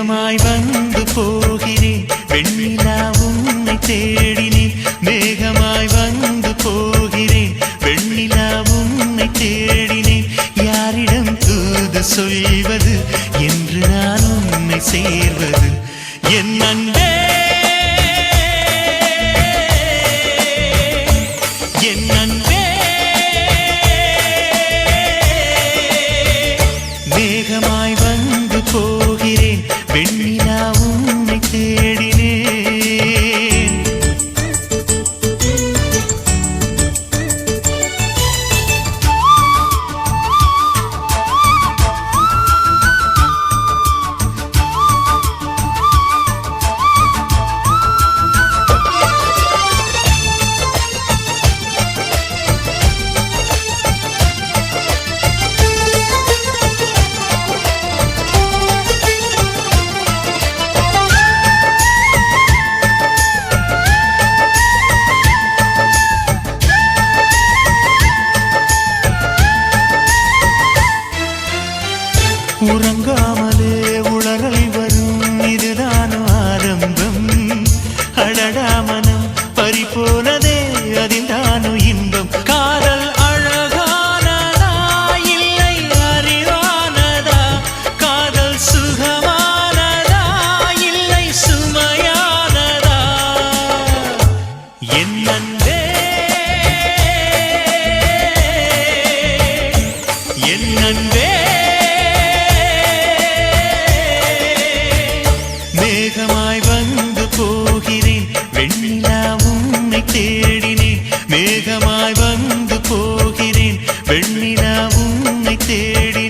மேகமாய் வந்து போகிறேன் வெண்ணிலா உன்னை தேடினேன் மேகமாய் வந்து போகிறேன் வெண்ணிலா உன்னை தேடினேன் யாரிடம் தூது சொல்வது என்று நான் உன்னை சேர்வது என் அன்பே என் அன்பே மேகமாய் வந்து போகிறேன் வெண்ணிலா உன்னை தேடினேன் உறங்காமலே உளறல் வரும் இதுதான் ஆரம்பம் அழடா மனம் பறிபோனதே அதில்தானோ இன்பம் காதல் அழகானதா இல்லை அறிவானதா காதல் சுகமானதா இல்லை சுமையானதா என் அன்பே என் அன்பே மேகமாய் வந்து போகிறேன் வெண்ணிலா உன்னை தேடினேன் மேகமாய் வந்து போகிறேன் வெண்ணிலா உன்னை தேடினேன்